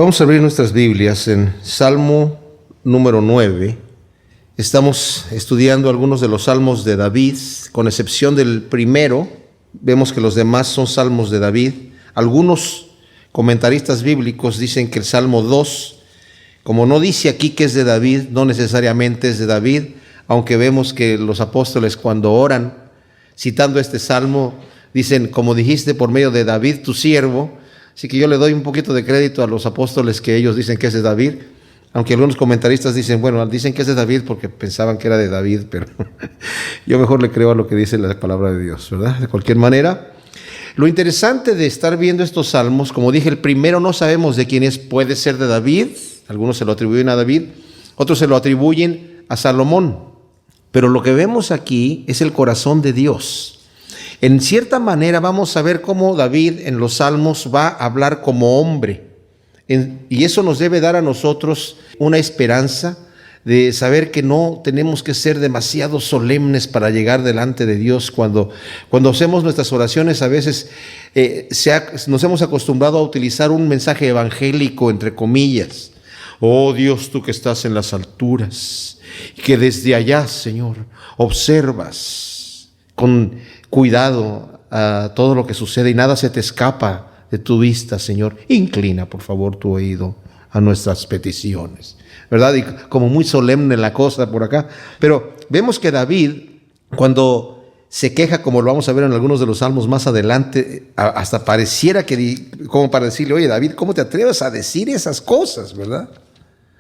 Vamos a abrir nuestras Biblias en Salmo número 9. Estamos estudiando algunos de los salmos de David, con excepción del primero. Vemos que los demás son salmos de David. Algunos comentaristas bíblicos dicen que el Salmo 2, como no dice aquí que es de David, no necesariamente es de David, aunque vemos que los apóstoles cuando oran, citando este salmo, dicen, como dijiste por medio de David, tu siervo. Así que yo le doy un poquito de crédito a los apóstoles que ellos dicen que es de David, aunque algunos comentaristas dicen, bueno, dicen que es de David porque pensaban que era de David, pero yo mejor le creo a lo que dice la palabra de Dios, ¿verdad? De cualquier manera, lo interesante de estar viendo estos salmos, como dije, el primero no sabemos de quién es, puede ser de David, algunos se lo atribuyen a David, otros se lo atribuyen a Salomón, pero lo que vemos aquí es el corazón de Dios. En cierta manera vamos a ver cómo David en los salmos va a hablar como hombre. Y eso nos debe dar a nosotros una esperanza de saber que no tenemos que ser demasiado solemnes para llegar delante de Dios. Cuando hacemos nuestras oraciones, a veces nos hemos acostumbrado a utilizar un mensaje evangélico, entre comillas. Oh Dios, tú que estás en las alturas, y que desde allá, Señor, observas con cuidado a todo lo que sucede y nada se te escapa de tu vista, Señor. Inclina, por favor, tu oído a nuestras peticiones, ¿verdad? Y como muy solemne la cosa por acá. Pero vemos que David, cuando se queja, como lo vamos a ver en algunos de los salmos más adelante, hasta pareciera que, como para decirle, oye, David, ¿cómo te atreves a decir esas cosas, verdad?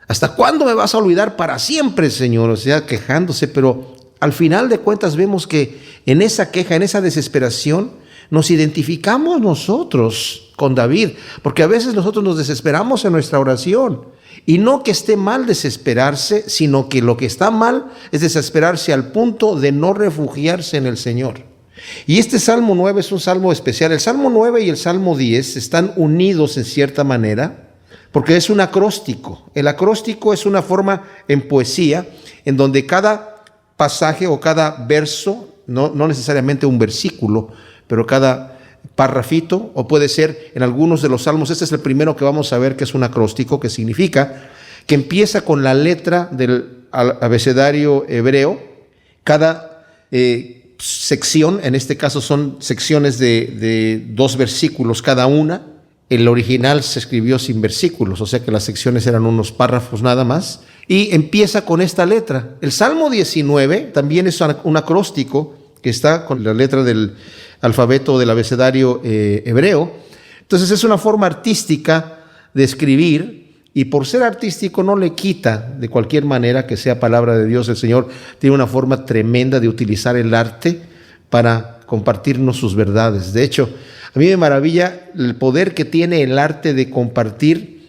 ¿Hasta cuándo me vas a olvidar para siempre, Señor? O sea, quejándose, pero al final de cuentas vemos que en esa queja, en esa desesperación, nos identificamos nosotros con David, porque a veces nosotros nos desesperamos en nuestra oración, y no que esté mal desesperarse, sino que lo que está mal es desesperarse al punto de no refugiarse en el Señor. Y este Salmo 9 es un salmo especial. El Salmo 9 y el Salmo 10 están unidos en cierta manera, porque es un acróstico. El acróstico es una forma en poesía, en donde cada pasaje o cada verso, no necesariamente un versículo, pero cada parrafito, o puede ser en algunos de los salmos, este es el primero que vamos a ver que es un acróstico, que significa que empieza con la letra del abecedario hebreo. Cada sección, en este caso son secciones de 2 versículos cada una. El original se escribió sin versículos, o sea que las secciones eran unos párrafos nada más, y empieza con esta letra. El Salmo 19 también es un acróstico que está con la letra del alfabeto del abecedario hebreo. Entonces es una forma artística de escribir, y por ser artístico no le quita de cualquier manera que sea palabra de Dios. El Señor tiene una forma tremenda de utilizar el arte para compartirnos sus verdades. De hecho, a mí me maravilla el poder que tiene el arte de compartir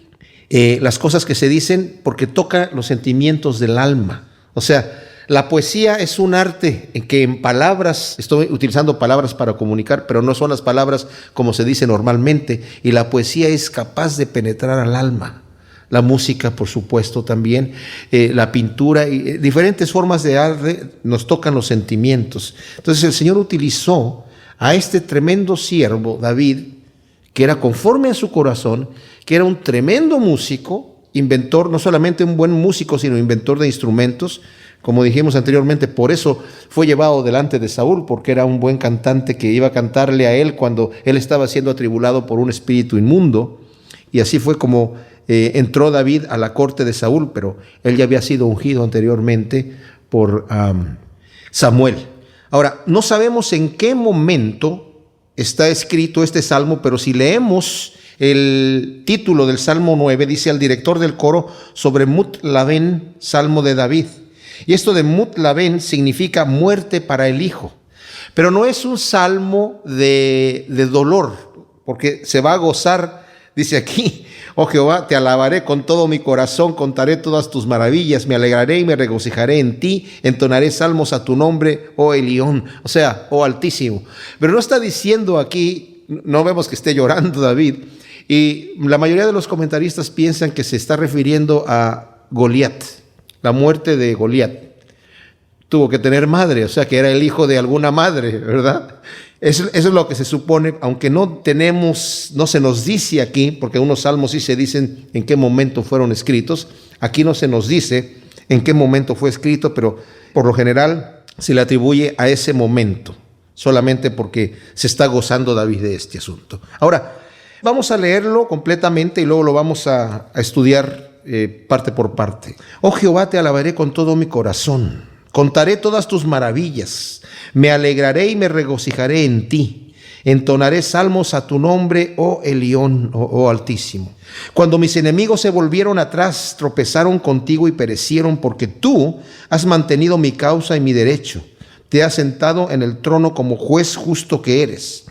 las cosas que se dicen, porque toca los sentimientos del alma. O sea, la poesía es un arte en que en palabras, estoy utilizando palabras para comunicar, pero no son las palabras como se dice normalmente, y la poesía es capaz de penetrar al alma. La música, por supuesto, también, la pintura y diferentes formas de arte nos tocan los sentimientos. Entonces el Señor utilizó a este tremendo siervo, David, que era conforme a su corazón, que era un tremendo músico, inventor, no solamente un buen músico, sino inventor de instrumentos. Como dijimos anteriormente, por eso fue llevado delante de Saúl, porque era un buen cantante que iba a cantarle a él cuando él estaba siendo atribulado por un espíritu inmundo. Y así fue como entró David a la corte de Saúl, pero él ya había sido ungido anteriormente por Samuel. Ahora, no sabemos en qué momento está escrito este salmo, pero si leemos el título del Salmo 9, dice al director del coro sobre Mut-Labén, Salmo de David. Y esto de Mut-Labén significa muerte para el hijo. Pero no es un salmo de dolor, porque se va a gozar, dice aquí, oh Jehová, te alabaré con todo mi corazón, contaré todas tus maravillas, me alegraré y me regocijaré en ti, entonaré salmos a tu nombre, oh Elión, o sea, oh Altísimo. Pero no está diciendo aquí, no vemos que esté llorando David, y la mayoría de los comentaristas piensan que se está refiriendo a Goliat, la muerte de Goliat. Tuvo que tener madre, o sea que era el hijo de alguna madre, ¿verdad? Eso es lo que se supone, aunque no se nos dice aquí, porque unos salmos sí se dicen en qué momento fueron escritos. Aquí no se nos dice en qué momento fue escrito, pero por lo general se le atribuye a ese momento, solamente porque se está gozando David de este asunto. Ahora, vamos a leerlo completamente y luego lo vamos a estudiar parte por parte. Oh Jehová, te alabaré con todo mi corazón. Contaré todas tus maravillas. Me alegraré y me regocijaré en ti. Entonaré salmos a tu nombre, oh Elión, oh Altísimo. Cuando mis enemigos se volvieron atrás, tropezaron contigo y perecieron, porque tú has mantenido mi causa y mi derecho. Te has sentado en el trono como juez justo que eres.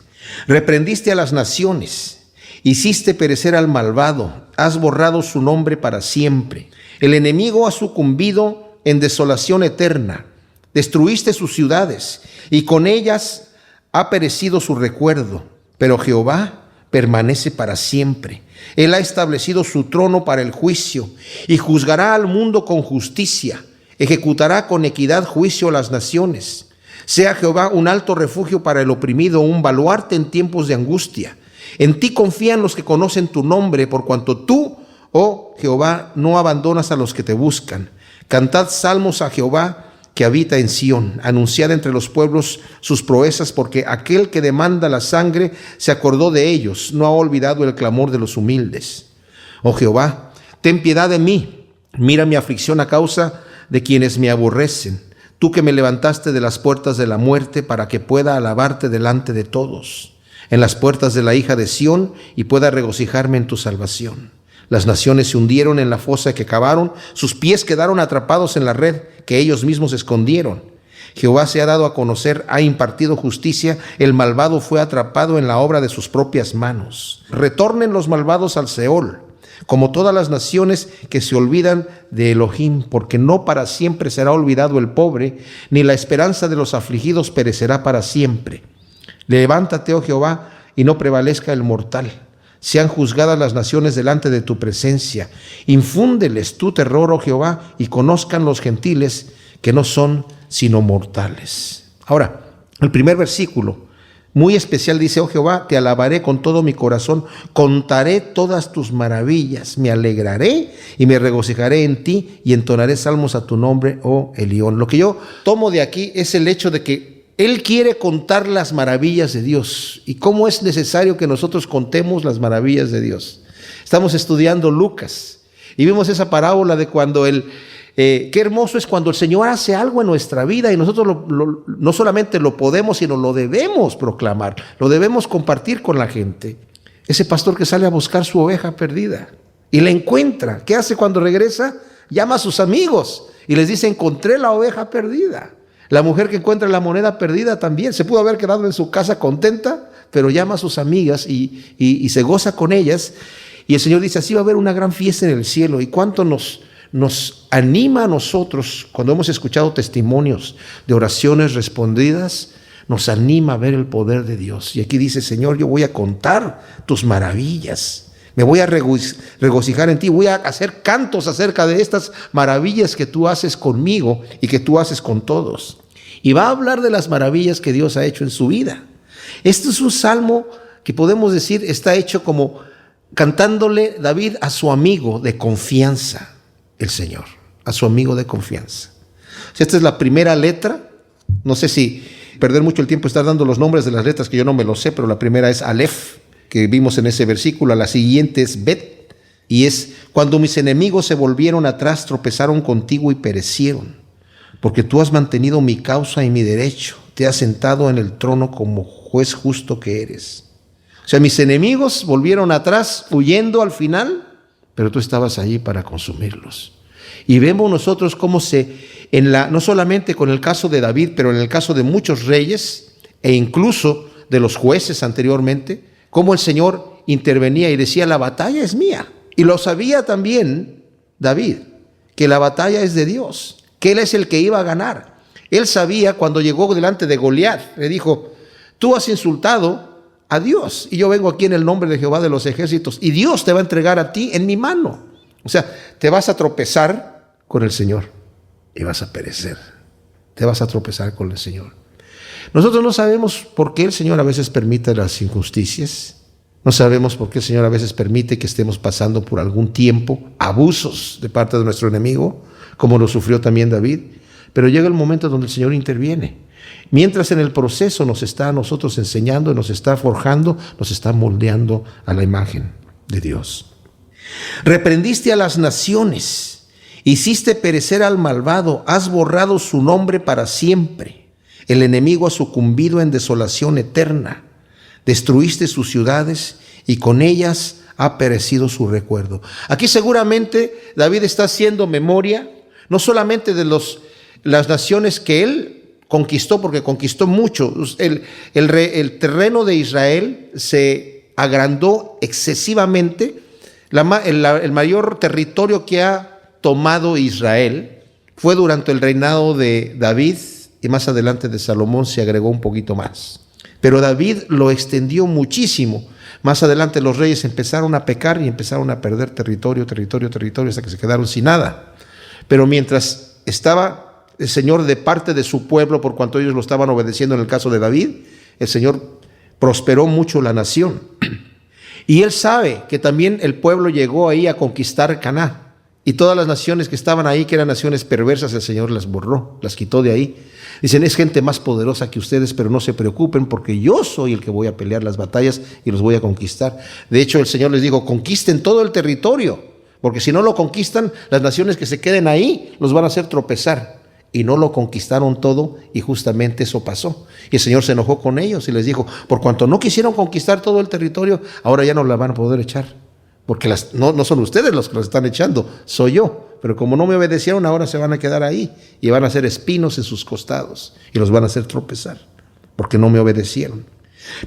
Reprendiste a las naciones, hiciste perecer al malvado, has borrado su nombre para siempre. El enemigo ha sucumbido en desolación eterna. Destruiste sus ciudades y con ellas ha perecido su recuerdo. Pero Jehová permanece para siempre. Él ha establecido su trono para el juicio y juzgará al mundo con justicia. Ejecutará con equidad juicio a las naciones. Sea Jehová un alto refugio para el oprimido, un baluarte en tiempos de angustia. En ti confían los que conocen tu nombre, por cuanto tú, oh Jehová, no abandonas a los que te buscan. Cantad salmos a Jehová que habita en Sión. Anunciad entre los pueblos sus proezas, porque aquel que demanda la sangre se acordó de ellos. No ha olvidado el clamor de los humildes. Oh Jehová, ten piedad de mí. Mira mi aflicción a causa de quienes me aborrecen. Tú que me levantaste de las puertas de la muerte para que pueda alabarte delante de todos, en las puertas de la hija de Sión, y pueda regocijarme en tu salvación. Las naciones se hundieron en la fosa que cavaron, sus pies quedaron atrapados en la red que ellos mismos escondieron. Jehová se ha dado a conocer, ha impartido justicia, el malvado fue atrapado en la obra de sus propias manos. Retornen los malvados al Seol, como todas las naciones que se olvidan de Elohim, porque no para siempre será olvidado el pobre, ni la esperanza de los afligidos perecerá para siempre. Levántate, oh Jehová, y no prevalezca el mortal. Sean juzgadas las naciones delante de tu presencia. Infúndeles tu terror, oh Jehová, y conozcan los gentiles que no son sino mortales. Ahora, el primer versículo, muy especial, dice: oh Jehová, te alabaré con todo mi corazón, contaré todas tus maravillas, me alegraré y me regocijaré en ti, y entonaré salmos a tu nombre, oh Elión. Lo que yo tomo de aquí es el hecho de que Él quiere contar las maravillas de Dios. ¿Y cómo es necesario que nosotros contemos las maravillas de Dios? Estamos estudiando Lucas y vimos esa parábola de cuando qué hermoso es cuando el Señor hace algo en nuestra vida y nosotros no solamente lo podemos, sino lo debemos proclamar, lo debemos compartir con la gente. Ese pastor que sale a buscar su oveja perdida y la encuentra, ¿qué hace cuando regresa? Llama a sus amigos y les dice: encontré la oveja perdida. La mujer que encuentra la moneda perdida también se pudo haber quedado en su casa contenta, pero llama a sus amigas y se goza con ellas. Y el Señor dice: así va a haber una gran fiesta en el cielo. Y cuánto nos anima a nosotros cuando hemos escuchado testimonios de oraciones respondidas, nos anima a ver el poder de Dios. Y aquí dice: Señor, yo voy a contar tus maravillas. Me voy a regocijar en ti, voy a hacer cantos acerca de estas maravillas que tú haces conmigo y que tú haces con todos. Y va a hablar de las maravillas que Dios ha hecho en su vida. Este es un salmo que podemos decir está hecho como cantándole David a su amigo de confianza, el Señor, a su amigo de confianza. Esta es la primera letra. No sé si perder mucho el tiempo estar dando los nombres de las letras, que yo no me los sé, pero la primera es Aleph, que vimos en ese versículo. La siguiente es Bet, y es: cuando mis enemigos se volvieron atrás, tropezaron contigo y perecieron, porque tú has mantenido mi causa y mi derecho, te has sentado en el trono como juez justo que eres. O sea, mis enemigos volvieron atrás huyendo al final, pero tú estabas allí para consumirlos. Y vemos nosotros cómo no solamente con el caso de David, pero en el caso de muchos reyes e incluso de los jueces anteriormente, cómo el Señor intervenía y decía: la batalla es mía. Y lo sabía también David, que la batalla es de Dios, que Él es el que iba a ganar. Él sabía cuando llegó delante de Goliat, le dijo: tú has insultado a Dios y yo vengo aquí en el nombre de Jehová de los ejércitos y Dios te va a entregar a ti en mi mano. O sea, te vas a tropezar con el Señor y vas a perecer. Te vas a tropezar con el Señor. Nosotros no sabemos por qué el Señor a veces permite las injusticias. No sabemos por qué el Señor a veces permite que estemos pasando por algún tiempo abusos de parte de nuestro enemigo, como lo sufrió también David. Pero llega el momento donde el Señor interviene. Mientras en el proceso nos está a nosotros enseñando, nos está forjando, nos está moldeando a la imagen de Dios. Reprendiste a las naciones, hiciste perecer al malvado, has borrado su nombre para siempre. El enemigo ha sucumbido en desolación eterna. Destruiste sus ciudades y con ellas ha perecido su recuerdo. Aquí seguramente David está haciendo memoria, no solamente de las naciones que él conquistó, porque conquistó mucho. El terreno de Israel se agrandó excesivamente. El mayor territorio que ha tomado Israel fue durante el reinado de David, y más adelante de Salomón se agregó un poquito más. Pero David lo extendió muchísimo. Más adelante los reyes empezaron a pecar y empezaron a perder territorio, hasta que se quedaron sin nada. Pero mientras estaba el Señor de parte de su pueblo, por cuanto ellos lo estaban obedeciendo en el caso de David, el Señor prosperó mucho la nación. Y él sabe que también el pueblo llegó ahí a conquistar Canaán. Y todas las naciones que estaban ahí, que eran naciones perversas, el Señor las borró, las quitó de ahí. Dicen, es gente más poderosa que ustedes, pero no se preocupen porque yo soy el que voy a pelear las batallas y los voy a conquistar. De hecho, el Señor les dijo, conquisten todo el territorio, porque si no lo conquistan, las naciones que se queden ahí los van a hacer tropezar. Y no lo conquistaron todo, y justamente eso pasó. Y el Señor se enojó con ellos y les dijo, por cuanto no quisieron conquistar todo el territorio, ahora ya no la van a poder echar. Porque no son ustedes los que los están echando, soy yo. Pero como no me obedecieron, ahora se van a quedar ahí y van a hacer espinos en sus costados y los van a hacer tropezar, porque no me obedecieron.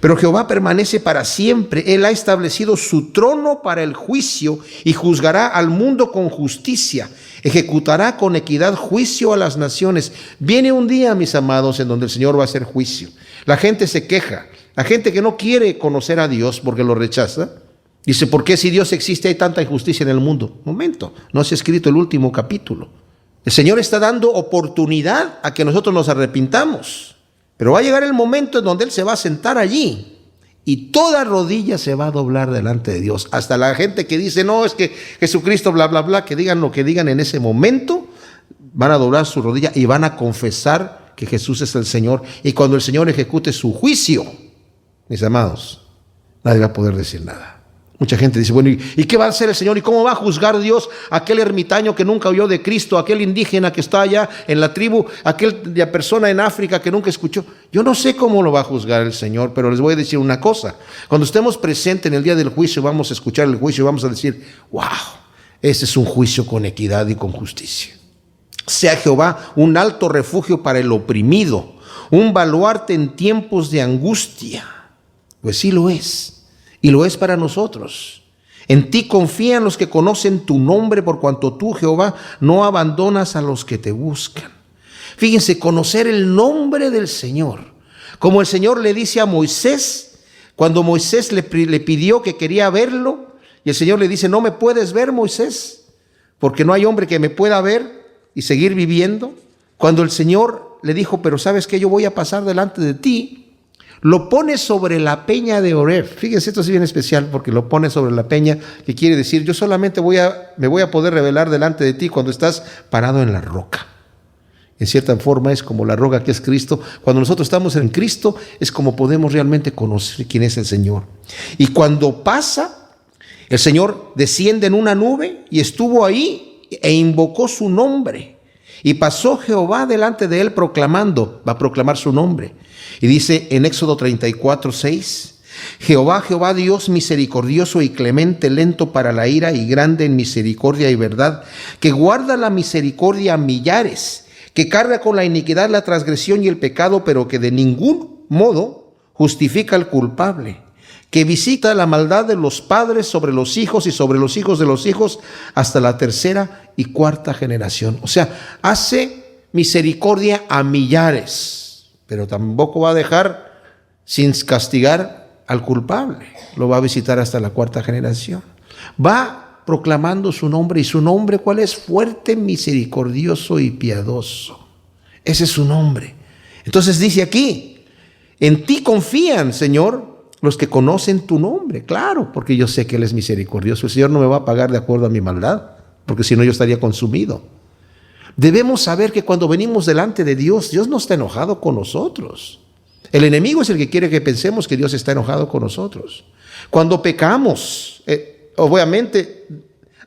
Pero Jehová permanece para siempre. Él ha establecido su trono para el juicio y juzgará al mundo con justicia. Ejecutará con equidad juicio a las naciones. Viene un día, mis amados, en donde el Señor va a hacer juicio. La gente se queja. La gente que no quiere conocer a Dios porque lo rechaza, dice, ¿por qué si Dios existe hay tanta injusticia en el mundo? Momento, no se ha escrito el último capítulo. El Señor está dando oportunidad a que nosotros nos arrepintamos. Pero va a llegar el momento en donde Él se va a sentar allí y toda rodilla se va a doblar delante de Dios. Hasta la gente que dice, no, es que Jesucristo, bla, bla, bla, que digan lo que digan en ese momento, van a doblar su rodilla y van a confesar que Jesús es el Señor. Y cuando el Señor ejecute su juicio, mis amados, nadie va a poder decir nada. Mucha gente dice, bueno, ¿y qué va a hacer el Señor? ¿Y cómo va a juzgar Dios a aquel ermitaño que nunca oyó de Cristo, aquel indígena que está allá en la tribu, aquella persona en África que nunca escuchó? Yo no sé cómo lo va a juzgar el Señor, pero les voy a decir una cosa. Cuando estemos presentes en el día del juicio, vamos a escuchar el juicio y vamos a decir, wow, ese es un juicio con equidad y con justicia. Sea Jehová un alto refugio para el oprimido, un baluarte en tiempos de angustia. Pues sí lo es. Y lo es para nosotros. En ti confían los que conocen tu nombre, por cuanto tú, Jehová, no abandonas a los que te buscan. Fíjense, conocer el nombre del Señor. Como el Señor le dice a Moisés, cuando Moisés le pidió que quería verlo, y el Señor le dice, no me puedes ver, Moisés, porque no hay hombre que me pueda ver y seguir viviendo. Cuando el Señor le dijo, pero ¿sabes qué? Yo voy a pasar delante de ti. Lo pone sobre la peña de Horeb. Fíjense, esto es bien especial porque lo pone sobre la peña, que quiere decir, yo solamente me voy a poder revelar delante de ti cuando estás parado en la roca. En cierta forma es como la roca que es Cristo. Cuando nosotros estamos en Cristo es como podemos realmente conocer quién es el Señor. Y cuando pasa, el Señor desciende en una nube y estuvo ahí e invocó su nombre. Y pasó Jehová delante de él proclamando, va a proclamar su nombre. Y dice en Éxodo 34:6, Jehová, Jehová Dios misericordioso y clemente, lento para la ira y grande en misericordia y verdad, que guarda la misericordia a millares, que carga con la iniquidad la transgresión y el pecado, pero que de ningún modo justifica al culpable, que visita la maldad de los padres sobre los hijos y sobre los hijos de los hijos hasta la tercera y cuarta generación. O sea, hace misericordia a millares, pero tampoco va a dejar sin castigar al culpable. Lo va a visitar hasta la cuarta generación. Va proclamando su nombre. ¿Y su nombre cuál es? Fuerte, misericordioso y piadoso. Ese es su nombre. Entonces dice aquí, En ti confían, Señor, los que conocen tu nombre. Claro, porque yo sé que Él es misericordioso. El Señor no me va a pagar de acuerdo a mi maldad, porque si no yo estaría consumido. Debemos saber que cuando venimos delante de Dios, Dios no está enojado con nosotros. El enemigo es el que quiere que pensemos que Dios está enojado con nosotros. Cuando pecamos, obviamente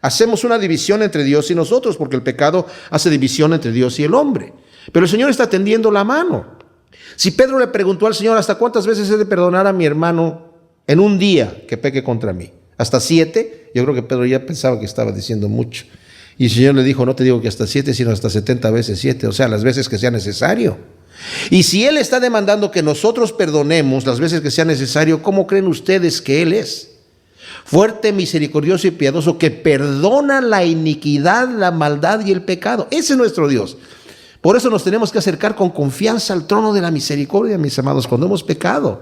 hacemos una división entre Dios y nosotros, porque el pecado hace división entre Dios y el hombre. Pero el Señor está tendiendo la mano. Si Pedro le preguntó al Señor, ¿hasta cuántas veces he de perdonar a mi hermano en un día que peque contra mí? ¿Hasta 7? Yo creo que Pedro ya pensaba que estaba diciendo mucho. Y el Señor le dijo, no te digo que hasta 7, sino hasta 70 veces 7, o sea, las veces que sea necesario. Y si Él está demandando que nosotros perdonemos las veces que sea necesario, ¿cómo creen ustedes que Él es? Fuerte, misericordioso y piadoso, que perdona la iniquidad, la maldad y el pecado. Ese es nuestro Dios. Por eso nos tenemos que acercar con confianza al trono de la misericordia, mis amados, cuando hemos pecado.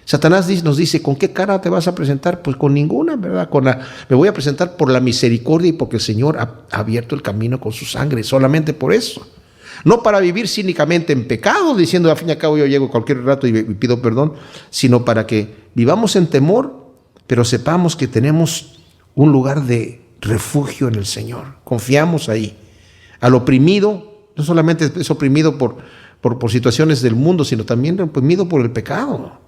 Satanás nos dice, ¿con qué cara te vas a presentar? Pues con ninguna, ¿verdad? Me voy a presentar por la misericordia y porque el Señor ha abierto el camino con su sangre, solamente por eso. No para vivir cínicamente en pecado, diciendo, al fin y al cabo yo llego cualquier rato y pido perdón, sino para que vivamos en temor, pero sepamos que tenemos un lugar de refugio en el Señor. Confiamos ahí. Al oprimido, no solamente es oprimido por situaciones del mundo, sino también oprimido por el pecado.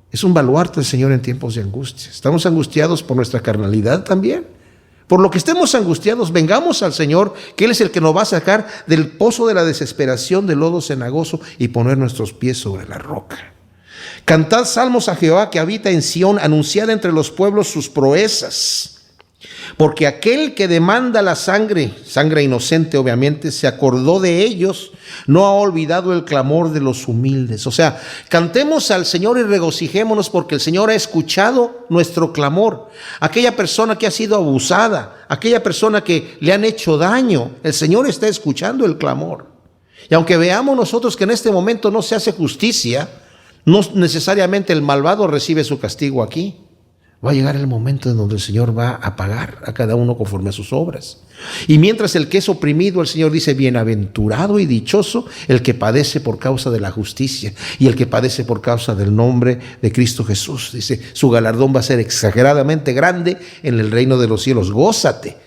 Es un baluarte el Señor en tiempos de angustia. Estamos angustiados por nuestra carnalidad también. Por lo que estemos angustiados, vengamos al Señor, que Él es el que nos va a sacar del pozo de la desesperación, del lodo cenagoso, y poner nuestros pies sobre la roca. Cantad salmos a Jehová que habita en Sión, anunciad entre los pueblos sus proezas. Porque aquel que demanda la sangre inocente obviamente, se acordó de ellos, no ha olvidado el clamor de los humildes. O sea, cantemos al Señor y regocijémonos porque el Señor ha escuchado nuestro clamor. Aquella persona que ha sido abusada, aquella persona que le han hecho daño, el Señor está escuchando el clamor. Y aunque veamos nosotros que en este momento no se hace justicia, no necesariamente el malvado recibe su castigo aquí. Va a llegar el momento en donde el Señor va a pagar a cada uno conforme a sus obras. Y mientras el que es oprimido, el Señor dice, bienaventurado y dichoso el que padece por causa de la justicia y el que padece por causa del nombre de Cristo Jesús. Dice, su galardón va a ser exageradamente grande en el reino de los cielos. Gózate.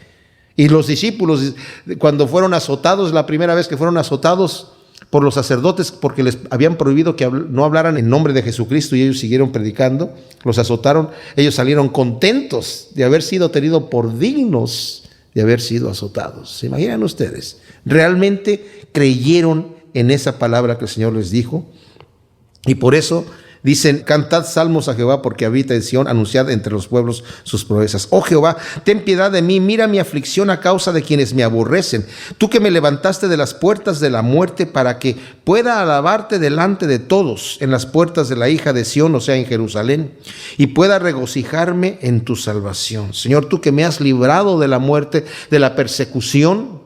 Y los discípulos, cuando fueron azotados, la primera vez que fueron azotados por los sacerdotes, porque les habían prohibido que no hablaran en nombre de Jesucristo y ellos siguieron predicando, los azotaron, ellos salieron contentos de haber sido tenidos por dignos de haber sido azotados. ¿Se imaginan ustedes? Realmente creyeron en esa palabra que el Señor les dijo y por eso dicen, cantad salmos a Jehová porque habita en Sión, anunciad entre los pueblos sus proezas. Oh Jehová, ten piedad de mí, mira mi aflicción a causa de quienes me aborrecen. Tú que me levantaste de las puertas de la muerte para que pueda alabarte delante de todos en las puertas de la hija de Sión, o sea, en Jerusalén, y pueda regocijarme en tu salvación. Señor, tú que me has librado de la muerte, de la persecución,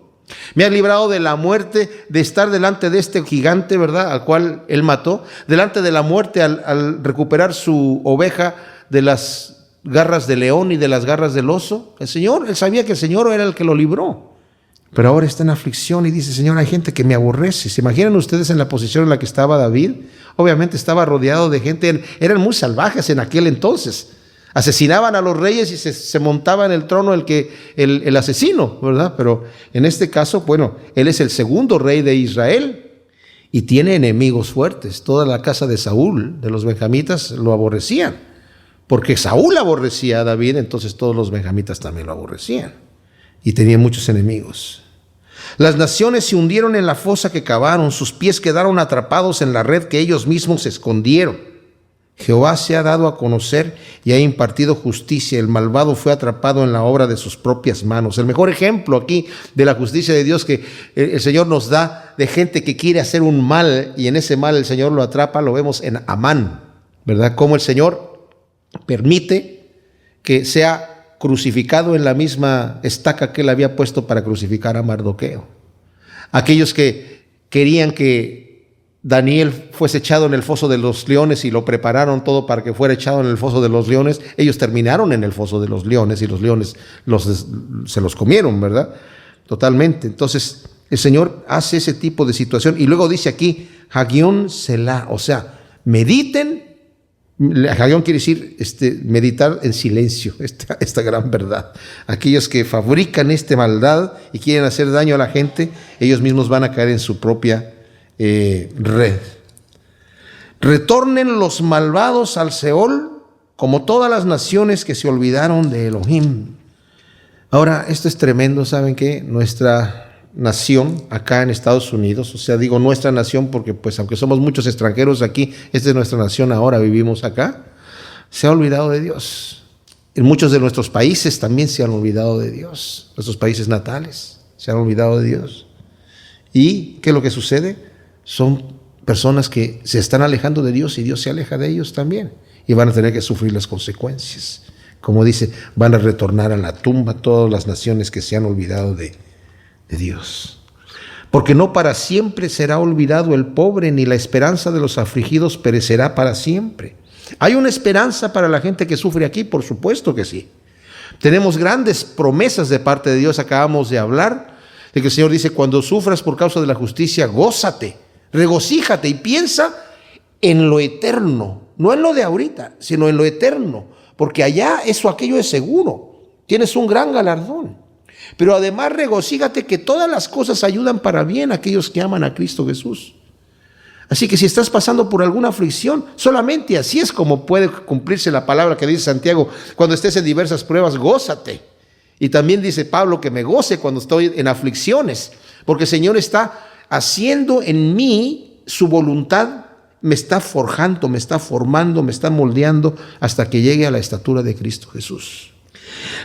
me has librado de la muerte, de estar delante de este gigante, ¿verdad?, al cual él mató, delante de la muerte al recuperar su oveja de las garras del león y de las garras del oso. El Señor, él sabía que el Señor era el que lo libró, pero ahora está en aflicción y dice, Señor, hay gente que me aborrece. ¿Se imaginan ustedes en la posición en la que estaba David? Obviamente estaba rodeado de gente, eran muy salvajes en aquel entonces. Asesinaban a los reyes y se montaba en el trono el asesino, ¿verdad? Pero en este caso, bueno, él es el segundo rey de Israel y tiene enemigos fuertes. Toda la casa de Saúl, de los benjamitas, lo aborrecían. Porque Saúl aborrecía a David, entonces todos los benjamitas también lo aborrecían. Y tenía muchos enemigos. Las naciones se hundieron en la fosa que cavaron, sus pies quedaron atrapados en la red que ellos mismos escondieron. Jehová se ha dado a conocer y ha impartido justicia. El malvado fue atrapado en la obra de sus propias manos. El mejor ejemplo aquí de la justicia de Dios que el Señor nos da de gente que quiere hacer un mal y en ese mal el Señor lo atrapa, lo vemos en Amán, ¿verdad? Cómo el Señor permite que sea crucificado en la misma estaca que él había puesto para crucificar a Mardoqueo. Aquellos que querían que Daniel fuese echado en el foso de los leones y lo prepararon todo para que fuera echado en el foso de los leones, ellos terminaron en el foso de los leones y los leones se los comieron, ¿verdad? Totalmente. Entonces, el Señor hace ese tipo de situación y luego dice aquí, Hagión Selah, o sea, Mediten. Hagón quiere decir meditar en silencio, esta gran verdad. Aquellos que fabrican esta maldad y quieren hacer daño a la gente, ellos mismos van a caer en su propia red. Retornen los malvados al Seol, como todas las naciones que se olvidaron de Elohim. Ahora, esto es tremendo, ¿saben qué? Nuestra nación acá en Estados Unidos, o sea, digo nuestra nación porque pues aunque somos muchos extranjeros aquí, esta es nuestra nación ahora, vivimos acá, se ha olvidado de Dios. En muchos de nuestros países también se han olvidado de Dios, nuestros países natales se han olvidado de Dios. ¿Y qué es lo que sucede? Son personas que se están alejando de Dios y Dios se aleja de ellos también y van a tener que sufrir las consecuencias. Como dice, van a retornar a la tumba todas las naciones que se han olvidado de Dios. Porque no para siempre será olvidado el pobre, ni la esperanza de los afligidos perecerá para siempre. ¿Hay una esperanza para la gente que sufre aquí? Por supuesto que sí. Tenemos grandes promesas de parte de Dios. Acabamos de hablar de que el Señor dice, cuando sufras por causa de la justicia, gózate, regocíjate y piensa en lo eterno, no en lo de ahorita, sino en lo eterno, porque allá aquello es seguro, tienes un gran galardón. Pero además regocíjate que todas las cosas ayudan para bien a aquellos que aman a Cristo Jesús. Así que si estás pasando por alguna aflicción, solamente así es como puede cumplirse la palabra que dice Santiago, cuando estés en diversas pruebas, gózate. Y también dice Pablo que me goce cuando estoy en aflicciones, porque el Señor está haciendo en mí su voluntad, me está forjando, me está formando, me está moldeando hasta que llegue a la estatura de Cristo Jesús.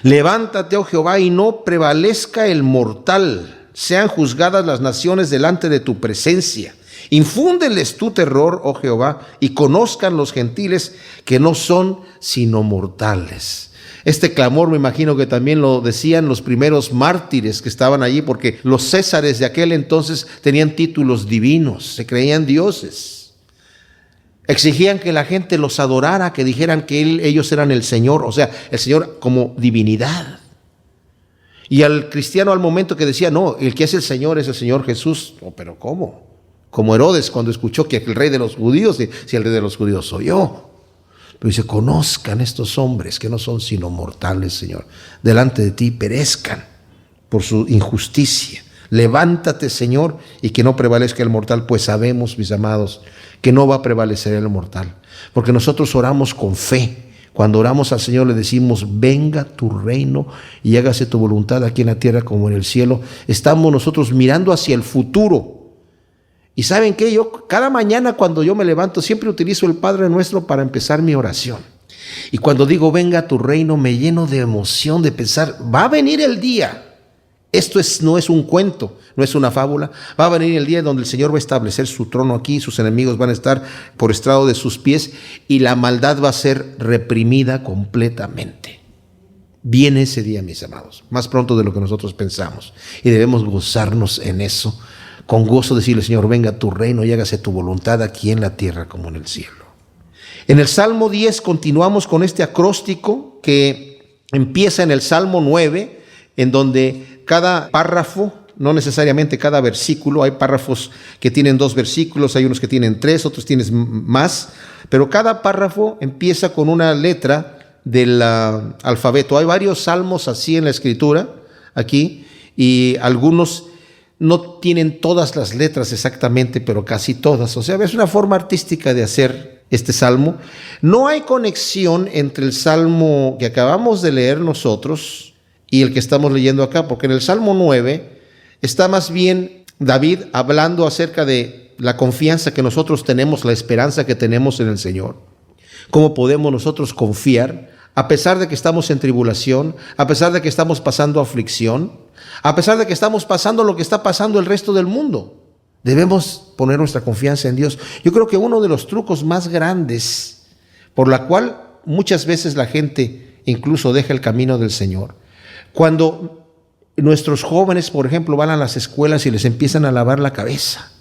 Levántate, oh Jehová, y no prevalezca el mortal. Sean juzgadas las naciones delante de tu presencia. Infúndeles tu terror, oh Jehová, y conozcan los gentiles que no son sino mortales. Este clamor me imagino que también lo decían los primeros mártires que estaban allí, porque los césares de aquel entonces tenían títulos divinos, se creían dioses. Exigían que la gente los adorara, que dijeran que ellos eran el Señor, o sea, el Señor como divinidad. Y al cristiano al momento que decía, no, el que es el Señor Jesús, no, pero ¿cómo? Como Herodes cuando escuchó que el rey de los judíos, si el rey de los judíos soy yo. Pero dice, conozcan estos hombres que no son sino mortales, Señor. Delante de ti perezcan por su injusticia. Levántate, Señor, y que no prevalezca el mortal, pues sabemos, mis amados, que no va a prevalecer el mortal, porque nosotros oramos con fe. Cuando oramos al Señor le decimos, venga tu reino y hágase tu voluntad aquí en la tierra como en el cielo. Estamos nosotros mirando hacia el futuro. Y ¿saben qué? Yo cada mañana cuando yo me levanto siempre utilizo el Padre Nuestro para empezar mi oración. Y cuando digo, venga tu reino, me lleno de emoción de pensar, va a venir el día. Esto no es un cuento, no es una fábula. Va a venir el día donde el Señor va a establecer su trono aquí, sus enemigos van a estar por estrado de sus pies y la maldad va a ser reprimida completamente. Viene ese día, mis amados, más pronto de lo que nosotros pensamos. Y debemos gozarnos en eso, con gozo decirle, Señor, venga tu reino y hágase tu voluntad aquí en la tierra como en el cielo. En el Salmo 10 continuamos con este acróstico que empieza en el Salmo 9, en donde cada párrafo, no necesariamente cada versículo, hay párrafos que tienen 2 versículos, hay unos que tienen 3, otros tienen más, pero cada párrafo empieza con una letra del alfabeto. Hay varios salmos así en la escritura, aquí, y algunos no tienen todas las letras exactamente, pero casi todas. O sea, es una forma artística de hacer este salmo. No hay conexión entre el salmo que acabamos de leer nosotros y el que estamos leyendo acá, porque en el Salmo 9 está más bien David hablando acerca de la confianza que nosotros tenemos, la esperanza que tenemos en el Señor. ¿Cómo podemos nosotros confiar a pesar de que estamos en tribulación, a pesar de que estamos pasando aflicción, a pesar de que estamos pasando lo que está pasando el resto del mundo? Debemos poner nuestra confianza en Dios. Yo creo que uno de los trucos más grandes por la cual muchas veces la gente incluso deja el camino del Señor, cuando nuestros jóvenes, por ejemplo, van a las escuelas y les empiezan a lavar la cabeza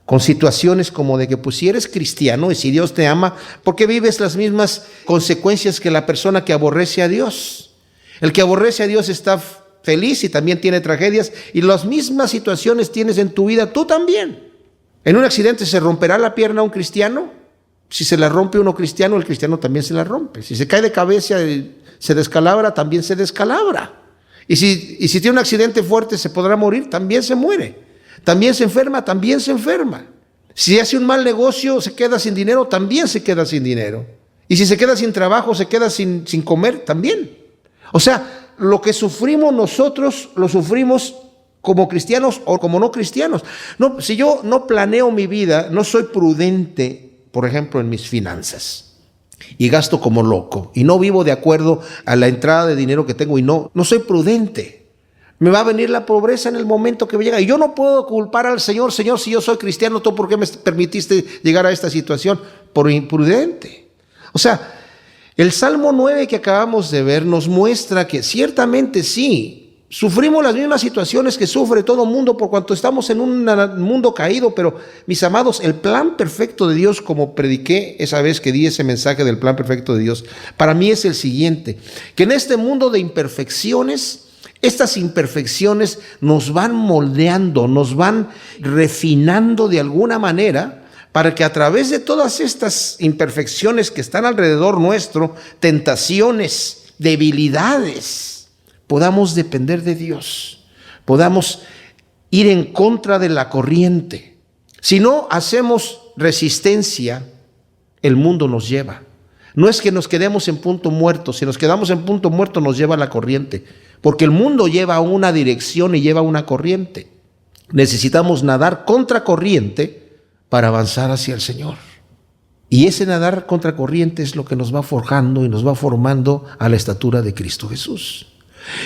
con situaciones como de que pues si eres cristiano y si Dios te ama, ¿por qué vives las mismas consecuencias que la persona que aborrece a Dios? El que aborrece a Dios está feliz y también tiene tragedias, y las mismas situaciones tienes en tu vida tú también. ¿En un accidente se romperá la pierna a un cristiano? Si se la rompe uno cristiano, el cristiano también se la rompe. Si se cae de cabeza, se descalabra, también se descalabra. Y si tiene un accidente fuerte, se podrá morir, también se muere. También se enferma, también se enferma. Si hace un mal negocio, se queda sin dinero, también se queda sin dinero. Y si se queda sin trabajo, se queda sin comer, también. O sea, lo que sufrimos nosotros, lo sufrimos como cristianos o como no cristianos. No, si yo no planeo mi vida, no soy prudente, por ejemplo, en mis finanzas, y gasto como loco, y no vivo de acuerdo a la entrada de dinero que tengo, y no soy prudente, me va a venir la pobreza en el momento que me llega. Y yo no puedo culpar al Señor, si yo soy cristiano, ¿tú por qué me permitiste llegar a esta situación? Por imprudente. O sea, el Salmo 9 que acabamos de ver nos muestra que ciertamente sí, sufrimos las mismas situaciones que sufre todo mundo por cuanto estamos en un mundo caído, pero mis amados, el plan perfecto de Dios, como prediqué esa vez que di ese mensaje del plan perfecto de Dios, para mí es el siguiente, que en este mundo de imperfecciones, estas imperfecciones nos van moldeando, nos van refinando de alguna manera, para que a través de todas estas imperfecciones que están alrededor nuestro, tentaciones, debilidades, podamos depender de Dios, podamos ir en contra de la corriente. Si no hacemos resistencia, el mundo nos lleva. No es que nos quedemos en punto muerto, si nos quedamos en punto muerto nos lleva la corriente, porque el mundo lleva una dirección y lleva una corriente. Necesitamos nadar contra corriente para avanzar hacia el Señor. Y ese nadar contra corriente es lo que nos va forjando y nos va formando a la estatura de Cristo Jesús.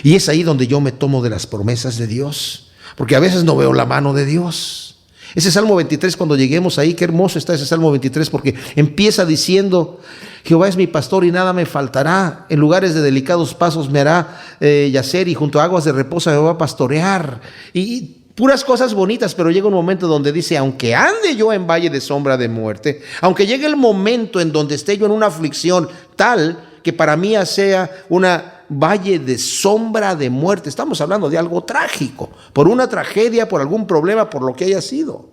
Y es ahí donde yo me tomo de las promesas de Dios, porque a veces no veo la mano de Dios. Ese Salmo 23, cuando lleguemos ahí, qué hermoso está ese Salmo 23, porque empieza diciendo: Jehová es mi pastor y nada me faltará, en lugares de delicados pasos me hará yacer, y junto a aguas de reposo me va a pastorear. Y puras cosas bonitas, pero llega un momento donde dice: aunque ande yo en valle de sombra de muerte, aunque llegue el momento en donde esté yo en una aflicción tal que para mí sea una valle de sombra de muerte. Estamos hablando de algo trágico, por una tragedia, por algún problema, por lo que haya sido,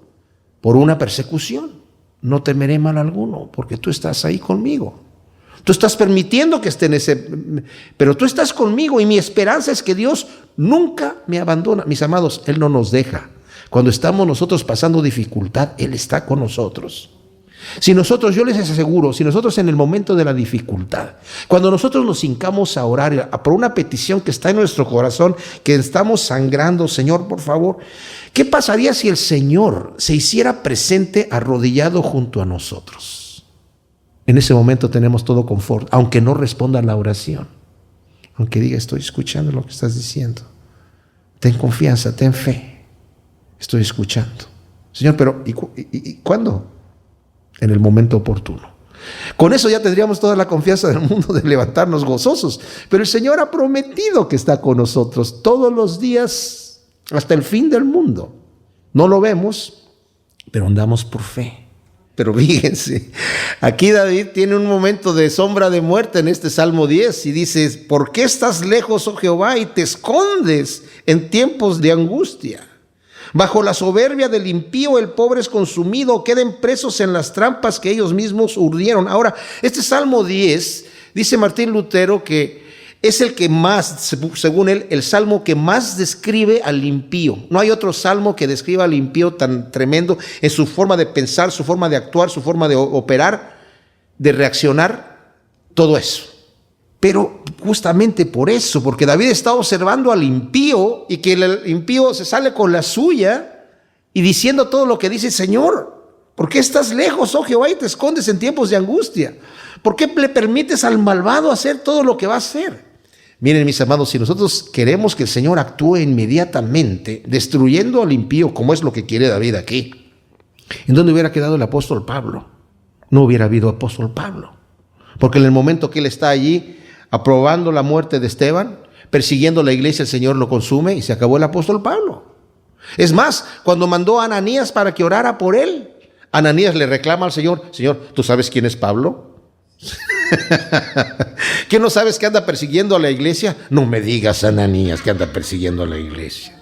por una persecución. No temeré mal alguno, porque tú estás ahí conmigo. Tú estás permitiendo que esté en ese, pero tú estás conmigo, y mi esperanza es que Dios nunca me abandona. Mis amados, Él no nos deja. Cuando estamos nosotros pasando dificultad, Él está con nosotros. Si nosotros, yo les aseguro, si nosotros en el momento de la dificultad, cuando nosotros nos hincamos a orar por una petición que está en nuestro corazón, que estamos sangrando: Señor, por favor, ¿qué pasaría si el Señor se hiciera presente arrodillado junto a nosotros? En ese momento tenemos todo confort, aunque no responda a la oración, aunque diga: estoy escuchando lo que estás diciendo, ten confianza, ten fe, estoy escuchando. Señor, pero ¿y cuándo? En el momento oportuno. Con eso ya tendríamos toda la confianza del mundo de levantarnos gozosos. Pero el Señor ha prometido que está con nosotros todos los días hasta el fin del mundo. No lo vemos, pero andamos por fe. Pero fíjense, aquí David tiene un momento de sombra de muerte en este Salmo 10 y dice: ¿por qué estás lejos, oh Jehová, y te escondes en tiempos de angustia? Bajo la soberbia del impío el pobre es consumido, queden presos en las trampas que ellos mismos urdieron. Ahora, este Salmo 10, dice Martín Lutero, que es el que más, según él, el salmo que más describe al impío. No hay otro salmo que describa al impío tan tremendo en su forma de pensar, su forma de actuar, su forma de operar, de reaccionar, todo eso. Pero justamente por eso, porque David está observando al impío, y que el impío se sale con la suya y diciendo todo lo que dice: Señor, ¿por qué estás lejos, oh Jehová, y te escondes en tiempos de angustia? ¿Por qué le permites al malvado hacer todo lo que va a hacer? Miren, mis amados, si nosotros queremos que el Señor actúe inmediatamente, destruyendo al impío, como es lo que quiere David aquí, ¿en dónde hubiera quedado el apóstol Pablo? No hubiera habido apóstol Pablo, porque en el momento que él está allí aprobando la muerte de Esteban, persiguiendo la iglesia, el Señor lo consume y se acabó el apóstol Pablo. Es más, cuando mandó a Ananías para que orara por él, Ananías le reclama al Señor: Señor, ¿tú sabes quién es Pablo? ¿Qué no sabes que anda persiguiendo a la iglesia? No me digas, Ananías, que anda persiguiendo a la iglesia.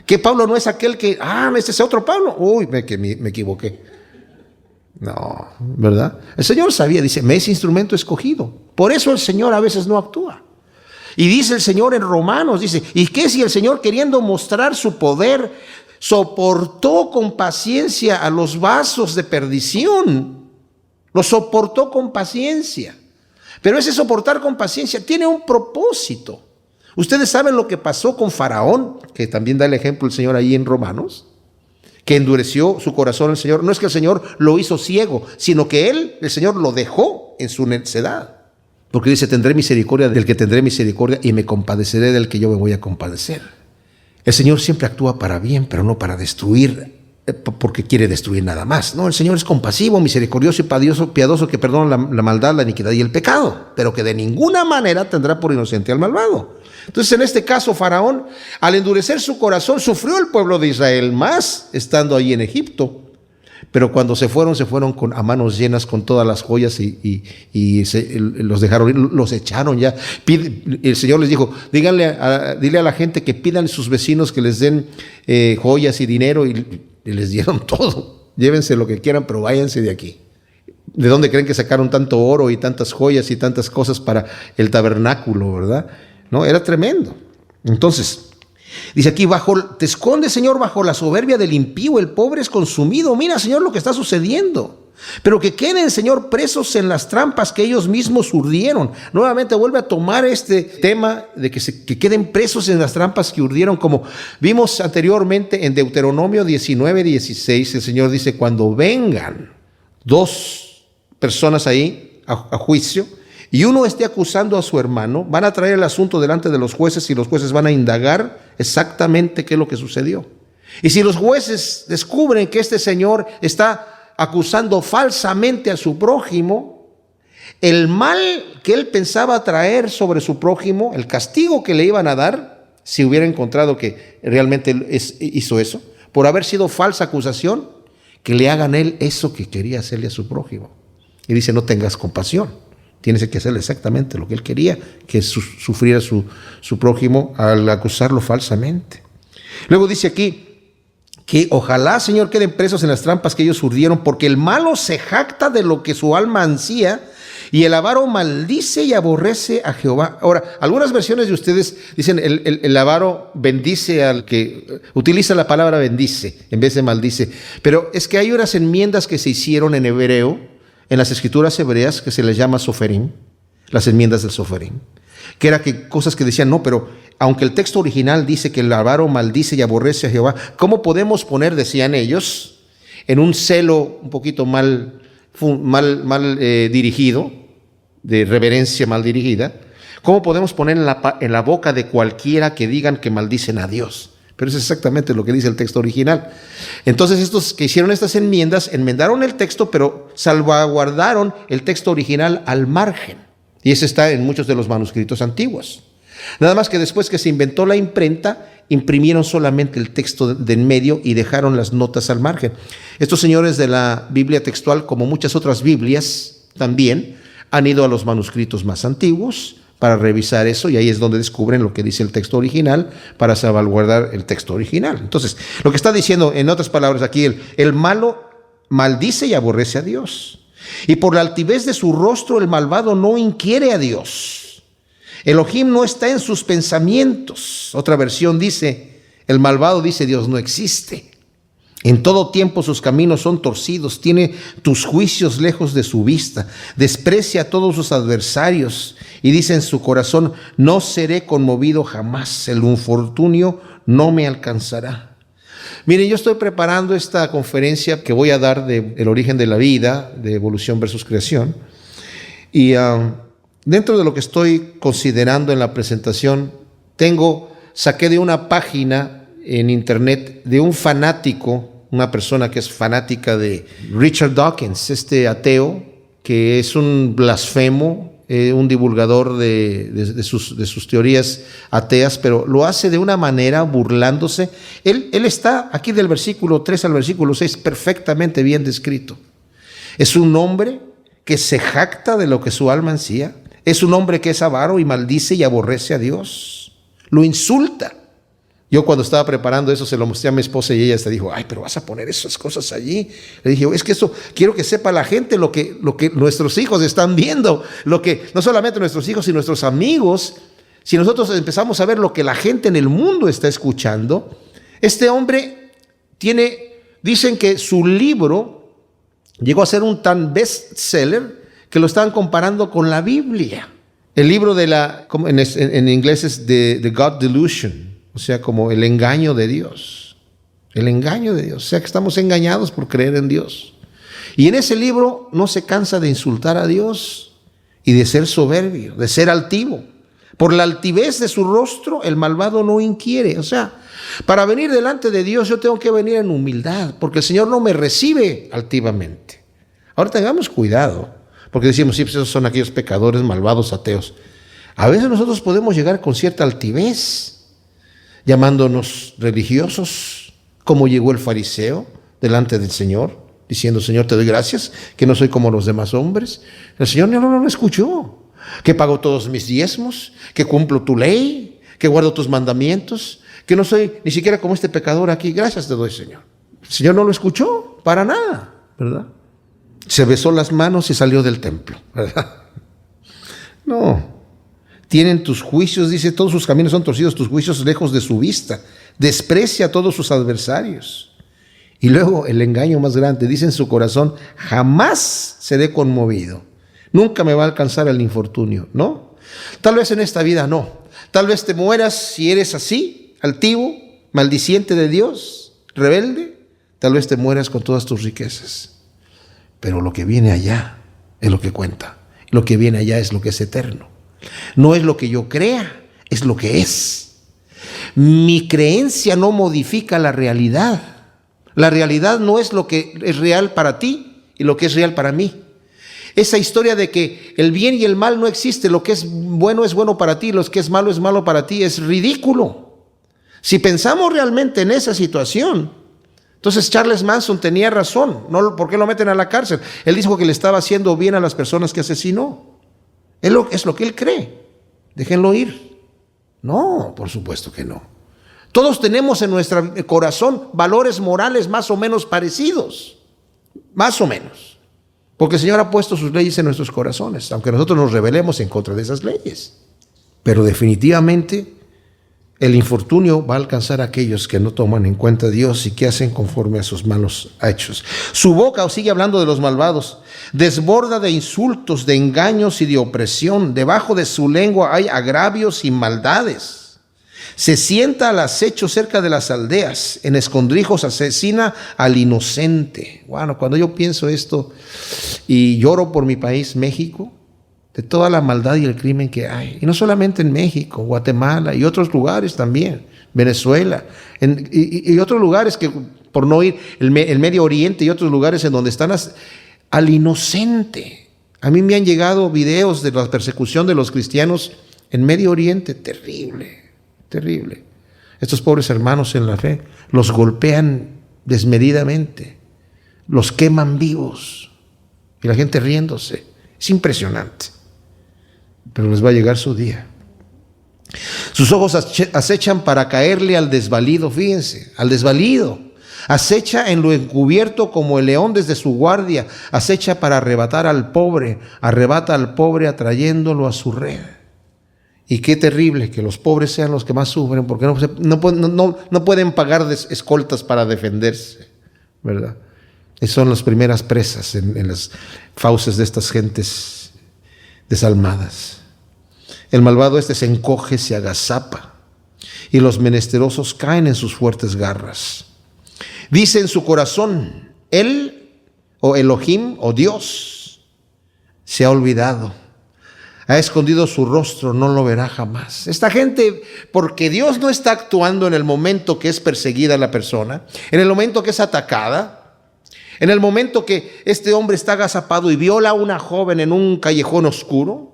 ¿Que Pablo no es aquel que, este es otro Pablo? Uy, me equivoqué. No, ¿verdad? El Señor sabía, dice, me es instrumento escogido. Por eso el Señor a veces no actúa. Y dice el Señor en Romanos, dice, ¿y qué si el Señor, queriendo mostrar su poder, soportó con paciencia a los vasos de perdición? Lo soportó con paciencia. Pero ese soportar con paciencia tiene un propósito. Ustedes saben lo que pasó con Faraón, que también da el ejemplo el Señor ahí en Romanos, que endureció su corazón el Señor. No es que el Señor lo hizo ciego, sino que el Señor lo dejó en su necedad. Porque dice, tendré misericordia del que tendré misericordia y me compadeceré del que yo me voy a compadecer. El Señor siempre actúa para bien, pero no para destruir, porque quiere destruir nada más. No, el Señor es compasivo, misericordioso y piadoso, que perdona la maldad, la iniquidad y el pecado, pero que de ninguna manera tendrá por inocente al malvado. Entonces, en este caso, Faraón, al endurecer su corazón, sufrió el pueblo de Israel más estando ahí en Egipto. Pero cuando se fueron a manos llenas con todas las joyas y los dejaron ir, los echaron ya. El Señor les dijo, dile a la gente que pidan a sus vecinos que les den joyas y dinero, y les dieron todo. Llévense lo que quieran, pero váyanse de aquí. ¿De dónde creen que sacaron tanto oro y tantas joyas y tantas cosas para el tabernáculo, verdad? No, era tremendo. Entonces, dice aquí, te escondes, Señor, bajo la soberbia del impío, el pobre es consumido. Mira, Señor, lo que está sucediendo. Pero que queden, Señor, presos en las trampas que ellos mismos urdieron. Nuevamente vuelve a tomar este tema de que queden presos en las trampas que urdieron, como vimos anteriormente en Deuteronomio 19:16. El Señor dice, cuando vengan dos personas ahí a juicio, y uno esté acusando a su hermano, van a traer el asunto delante de los jueces y los jueces van a indagar exactamente qué es lo que sucedió. Y si los jueces descubren que este señor está acusando falsamente a su prójimo, el mal que él pensaba traer sobre su prójimo, el castigo que le iban a dar, si hubiera encontrado que realmente hizo eso, por haber sido falsa acusación, que le hagan él eso que quería hacerle a su prójimo. Y dice, no tengas compasión. Tienes que hacerle exactamente lo que él quería, que sufriera su prójimo al acusarlo falsamente. Luego dice aquí que ojalá, Señor, queden presos en las trampas que ellos urdieron, porque el malo se jacta de lo que su alma ansía y el avaro maldice y aborrece a Jehová. Ahora, algunas versiones de ustedes dicen el avaro bendice al que utiliza la palabra bendice en vez de maldice, pero es que hay unas enmiendas que se hicieron en hebreo, en las escrituras hebreas, que se les llama soferim, las enmiendas del soferim, que era que cosas que decían, no, pero aunque el texto original dice que el avaro maldice y aborrece a Jehová, ¿cómo podemos poner, decían ellos, en un celo un poquito mal dirigido, de reverencia mal dirigida, cómo podemos poner en la boca de cualquiera que digan que maldicen a Dios? Pero eso es exactamente lo que dice el texto original. Entonces estos que hicieron estas enmiendas, enmendaron el texto, pero salvaguardaron el texto original al margen. Y ese está en muchos de los manuscritos antiguos. Nada más que después que se inventó la imprenta, imprimieron solamente el texto de en medio y dejaron las notas al margen. Estos señores de la Biblia textual, como muchas otras Biblias también, han ido a los manuscritos más antiguos para revisar eso, y ahí es donde descubren lo que dice el texto original para salvaguardar el texto original. Entonces, lo que está diciendo, en otras palabras aquí, el malo maldice y aborrece a Dios, y por la altivez de su rostro el malvado no inquiere a Dios. Elohim no está en sus pensamientos. Otra versión dice, el malvado dice, Dios no existe. En todo tiempo sus caminos son torcidos, tiene tus juicios lejos de su vista, desprecia a todos sus adversarios y dice en su corazón, no seré conmovido jamás, el infortunio no me alcanzará. Miren, yo estoy preparando esta conferencia que voy a dar de el origen de la vida, de evolución versus creación, y dentro de lo que estoy considerando en la presentación, saqué de una página en internet de un fanático, una persona que es fanática de Richard Dawkins, este ateo que es un blasfemo, un divulgador de sus teorías ateas, pero lo hace de una manera burlándose. Él está aquí del versículo 3 al versículo 6 perfectamente bien descrito. Es un hombre que se jacta de lo que su alma ansía. Es un hombre que es avaro y maldice y aborrece a Dios. Lo insulta. Yo cuando estaba preparando eso se lo mostré a mi esposa y ella hasta dijo, ay, pero vas a poner esas cosas allí. Le dije, es que eso, quiero que sepa la gente lo que nuestros hijos están viendo, lo que no solamente nuestros hijos y nuestros amigos, si nosotros empezamos a ver lo que la gente en el mundo está escuchando. Este hombre dicen que su libro llegó a ser un tan bestseller que lo estaban comparando con la Biblia. El libro en inglés es The God Delusion. O sea, como el engaño de Dios. El engaño de Dios. O sea, que estamos engañados por creer en Dios. Y en ese libro no se cansa de insultar a Dios y de ser soberbio, de ser altivo. Por la altivez de su rostro, el malvado no inquiere. O sea, para venir delante de Dios yo tengo que venir en humildad, porque el Señor no me recibe altivamente. Ahora tengamos cuidado, porque decimos, sí, pues esos son aquellos pecadores malvados, ateos. A veces nosotros podemos llegar con cierta altivez, llamándonos religiosos, como llegó el fariseo delante del Señor, diciendo, Señor, te doy gracias, que no soy como los demás hombres. El Señor no lo escuchó, que pago todos mis diezmos, que cumplo tu ley, que guardo tus mandamientos, que no soy ni siquiera como este pecador aquí. Gracias te doy, Señor. El Señor no lo escuchó, para nada, ¿verdad? Se besó las manos y salió del templo, ¿verdad? No. Tienen tus juicios, dice, todos sus caminos son torcidos, tus juicios lejos de su vista. Desprecia a todos sus adversarios. Y luego el engaño más grande, dice en su corazón, jamás seré conmovido. Nunca me va a alcanzar el infortunio, ¿no? Tal vez en esta vida no. Tal vez te mueras si eres así, altivo, maldiciente de Dios, rebelde. Tal vez te mueras con todas tus riquezas. Pero lo que viene allá es lo que cuenta. Lo que viene allá es lo que es eterno. No es lo que yo crea, es lo que es. Mi creencia no modifica la realidad. La realidad no es lo que es real para ti y lo que es real para mí. Esa historia de que el bien y el mal no existe, lo que es bueno para ti, lo que es malo para ti, es ridículo. Si pensamos realmente en esa situación, entonces Charles Manson tenía razón. No, ¿por qué lo meten a la cárcel? Él dijo que le estaba haciendo bien a las personas que asesinó. Es lo que él cree. Déjenlo ir. No, por supuesto que no. Todos tenemos en nuestro corazón valores morales más o menos parecidos. Más o menos. Porque el Señor ha puesto sus leyes en nuestros corazones, aunque nosotros nos rebelemos en contra de esas leyes. Pero definitivamente el infortunio va a alcanzar a aquellos que no toman en cuenta a Dios y que hacen conforme a sus malos hechos. Su boca, sigue hablando de los malvados, desborda de insultos, de engaños y de opresión. Debajo de su lengua hay agravios y maldades. Se sienta al acecho cerca de las aldeas, en escondrijos asesina al inocente. Bueno, cuando yo pienso esto y lloro por mi país, México, de toda la maldad y el crimen que hay. Y no solamente en México, Guatemala y otros lugares también, Venezuela, y otros lugares que, por no ir, el Medio Oriente y otros lugares en donde están al inocente. A mí me han llegado videos de la persecución de los cristianos en Medio Oriente, terrible, terrible. Estos pobres hermanos en la fe los golpean desmedidamente, los queman vivos y la gente riéndose. Es impresionante. Pero les va a llegar su día. Sus ojos acechan para caerle al desvalido, fíjense, al desvalido. Acecha en lo encubierto como el león desde su guardia. Acecha para arrebatar al pobre. Arrebata al pobre atrayéndolo a su red. Y qué terrible que los pobres sean los que más sufren, porque no pueden pagar escoltas para defenderse, ¿verdad? Son las primeras presas en las fauces de estas gentes desalmadas. El malvado se encoge, se agazapa, y los menesterosos caen en sus fuertes garras. Dice en su corazón, él, o Elohim, o Dios, se ha olvidado. Ha escondido su rostro, no lo verá jamás. Esta gente, porque Dios no está actuando en el momento que es perseguida la persona, en el momento que es atacada, en el momento que este hombre está agazapado y viola a una joven en un callejón oscuro,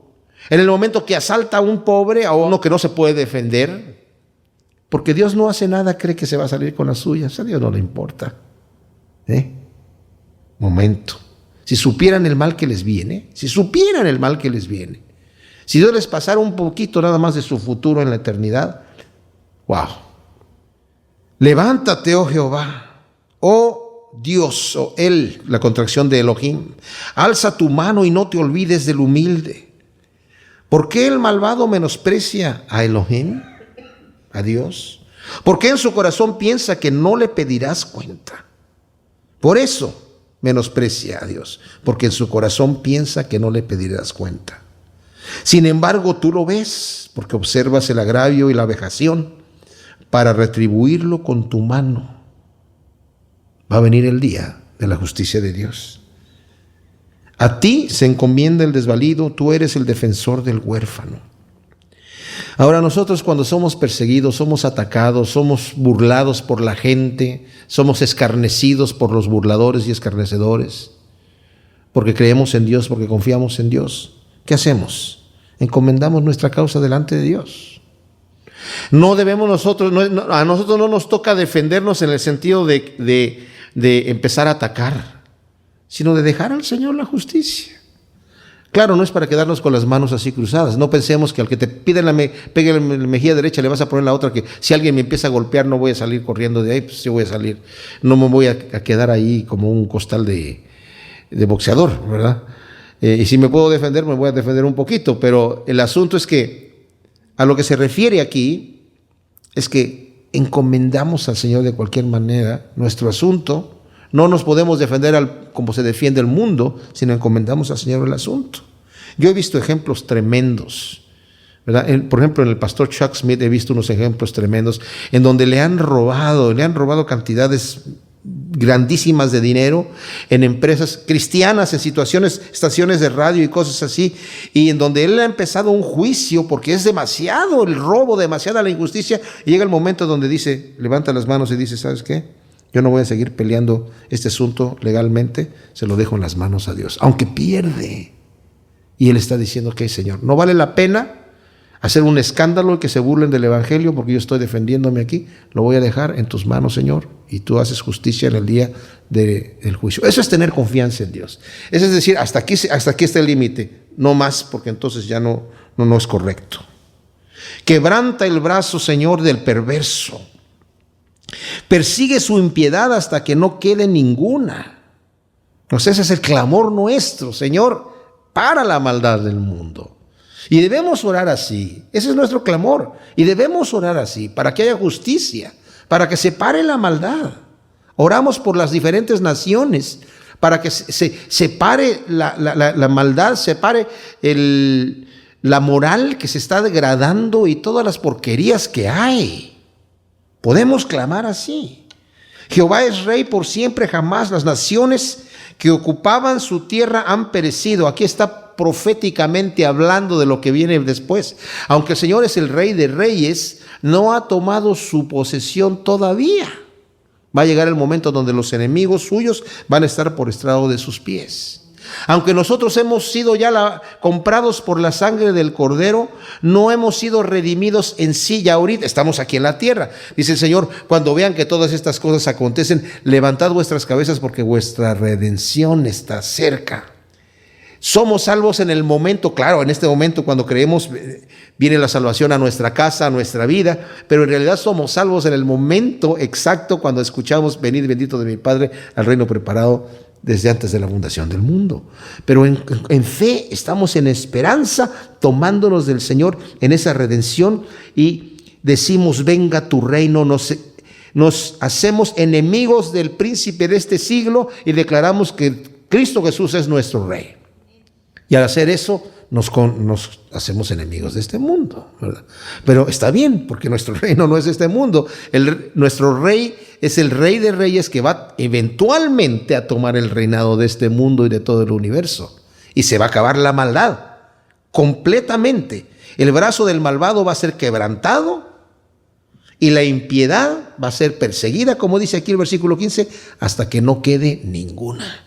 en el momento que asalta a un pobre, a uno que no se puede defender, porque Dios no hace nada, cree que se va a salir con las suyas. A Dios no le importa. Momento. Si supieran el mal que les viene, si Dios les pasara un poquito nada más de su futuro en la eternidad, wow, Levántate, oh Jehová, oh Dios, oh Él, la contracción de Elohim. Alza tu mano y no te olvides del humilde. ¿Por qué el malvado menosprecia a Elohim, a Dios? ¿Por qué en su corazón piensa que no le pedirás cuenta? Por eso menosprecia a Dios, porque en su corazón piensa que no le pedirás cuenta. Sin embargo, tú lo ves, porque observas el agravio y la vejación, para retribuirlo con tu mano. Va a venir el día de la justicia de Dios. A ti se encomienda el desvalido, tú eres el defensor del huérfano. Ahora nosotros, cuando somos perseguidos, somos atacados, somos burlados por la gente, somos escarnecidos por los burladores y escarnecedores, porque creemos en Dios, porque confiamos en Dios, ¿qué hacemos? Encomendamos nuestra causa delante de Dios. No debemos a nosotros no nos toca defendernos en el sentido de empezar a atacar, sino de dejar al Señor la justicia. Claro, no es para quedarnos con las manos así cruzadas. No pensemos que al que te pide pegue la mejilla derecha le vas a poner la otra, que si alguien me empieza a golpear no voy a salir corriendo de ahí, pues sí voy a salir. No me voy a quedar ahí como un costal de boxeador, ¿verdad? Y si me puedo defender, me voy a defender un poquito, pero el asunto es que a lo que se refiere aquí es que encomendamos al Señor de cualquier manera nuestro asunto. No nos podemos defender como se defiende el mundo, sino encomendamos al Señor el asunto. Yo he visto ejemplos tremendos, ¿verdad? Por ejemplo, en el pastor Chuck Smith he visto unos ejemplos tremendos en donde le han robado cantidades grandísimas de dinero en empresas cristianas, en estaciones de radio y cosas así, y en donde él ha empezado un juicio porque es demasiado el robo, demasiada la injusticia, y llega el momento donde dice, levanta las manos y dice, ¿sabes qué? Yo no voy a seguir peleando este asunto legalmente, se lo dejo en las manos a Dios, aunque pierde. Y él está diciendo, ok, Señor, no vale la pena hacer un escándalo y que se burlen del evangelio porque yo estoy defendiéndome aquí, lo voy a dejar en tus manos, Señor, y tú haces justicia en el día del juicio. Eso es tener confianza en Dios. Eso es decir, hasta aquí está el límite, no más, porque entonces ya no es correcto. Quebranta el brazo, Señor, del perverso. Persigue su impiedad hasta que no quede ninguna. Pues ese es el clamor nuestro, Señor, para la maldad del mundo. Y debemos orar así. Ese es nuestro clamor. Y debemos orar así, para que haya justicia, para que se pare la maldad. Oramos por las diferentes naciones, para que se pare la maldad, se pare la moral que se está degradando y todas las porquerías que hay. Podemos clamar así. Jehová es rey por siempre, jamás. Las naciones que ocupaban su tierra han perecido. Aquí está proféticamente hablando de lo que viene después. Aunque el Señor es el rey de reyes, no ha tomado su posesión todavía. Va a llegar el momento donde los enemigos suyos van a estar por estrado de sus pies. Aunque nosotros hemos sido ya comprados por la sangre del Cordero, no hemos sido redimidos en sí ya ahorita, estamos aquí en la tierra. Dice el Señor, cuando vean que todas estas cosas acontecen, levantad vuestras cabezas porque vuestra redención está cerca. Somos salvos en el momento, claro, en este momento cuando creemos viene la salvación a nuestra casa, a nuestra vida, pero en realidad somos salvos en el momento exacto cuando escuchamos, venid bendito de mi Padre al reino preparado desde antes de la fundación del mundo. Pero en fe estamos en esperanza, tomándonos del Señor en esa redención y decimos, venga tu reino. Nos hacemos enemigos del príncipe de este siglo y declaramos que Cristo Jesús es nuestro rey. Y al hacer eso nos hacemos enemigos de este mundo, ¿verdad? Pero está bien, porque nuestro reino no es este mundo. Nuestro rey es el rey de reyes que va eventualmente a tomar el reinado de este mundo y de todo el universo. Y se va a acabar la maldad completamente. El brazo del malvado va a ser quebrantado y la impiedad va a ser perseguida, como dice aquí el versículo 15, hasta que no quede ninguna.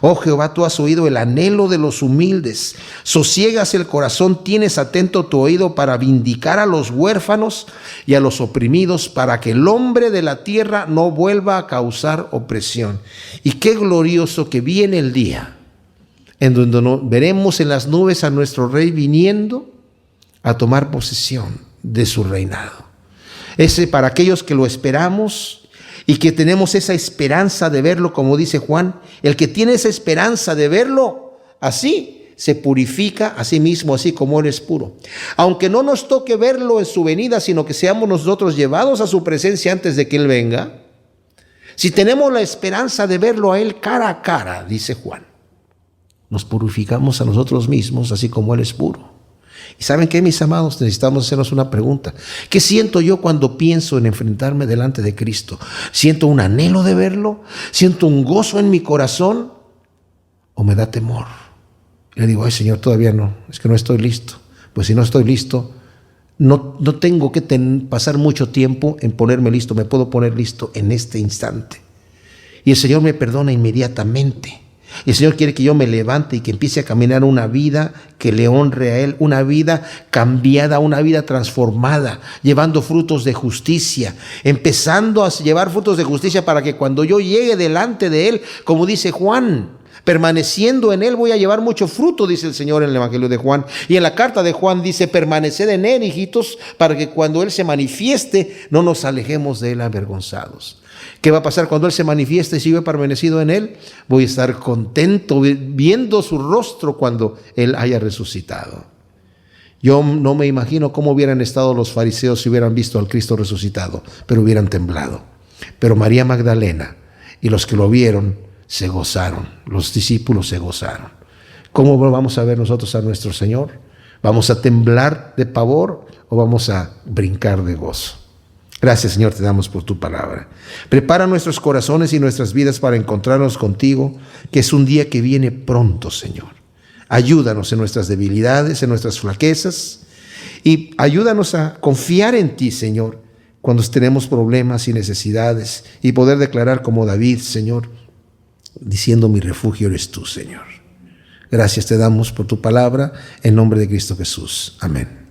Oh Jehová, tú has oído el anhelo de los humildes, sosiegas el corazón, tienes atento tu oído para vindicar a los huérfanos y a los oprimidos, para que el hombre de la tierra no vuelva a causar opresión. Y qué glorioso que viene el día en donde veremos en las nubes a nuestro Rey viniendo a tomar posesión de su reinado. Ese para aquellos que lo esperamos y que tenemos esa esperanza de verlo, como dice Juan. El que tiene esa esperanza de verlo así, se purifica a sí mismo, así como Él es puro. Aunque no nos toque verlo en su venida, sino que seamos nosotros llevados a su presencia antes de que Él venga. Si tenemos la esperanza de verlo a Él cara a cara, dice Juan, nos purificamos a nosotros mismos, así como Él es puro. ¿Y saben qué, mis amados? Necesitamos hacernos una pregunta. ¿Qué siento yo cuando pienso en enfrentarme delante de Cristo? ¿Siento un anhelo de verlo? ¿Siento un gozo en mi corazón? ¿O me da temor? Y le digo, ay Señor, todavía no, es que no estoy listo. Pues si no estoy listo, no tengo que pasar mucho tiempo en ponerme listo. Me puedo poner listo en este instante. Y el Señor me perdona inmediatamente. Y el Señor quiere que yo me levante y que empiece a caminar una vida que le honre a Él, una vida cambiada, una vida transformada, llevando frutos de justicia, empezando a llevar frutos de justicia para que cuando yo llegue delante de Él, como dice Juan, permaneciendo en Él voy a llevar mucho fruto, dice el Señor en el Evangelio de Juan. Y en la carta de Juan dice, permaneced en Él, hijitos, para que cuando Él se manifieste no nos alejemos de Él avergonzados. ¿Qué va a pasar cuando Él se manifieste? Si yo he permanecido en Él, voy a estar contento viendo su rostro cuando Él haya resucitado. Yo no me imagino cómo hubieran estado los fariseos si hubieran visto al Cristo resucitado, pero hubieran temblado. Pero María Magdalena y los que lo vieron se gozaron, los discípulos se gozaron. ¿Cómo vamos a ver nosotros a nuestro Señor? ¿Vamos a temblar de pavor o vamos a brincar de gozo? Gracias, Señor, te damos por tu palabra. Prepara nuestros corazones y nuestras vidas para encontrarnos contigo, que es un día que viene pronto, Señor. Ayúdanos en nuestras debilidades, en nuestras flaquezas, y ayúdanos a confiar en ti, Señor, cuando tenemos problemas y necesidades, y poder declarar como David, Señor, diciendo, mi refugio eres tú, Señor. Gracias te damos por tu palabra, en nombre de Cristo Jesús. Amén.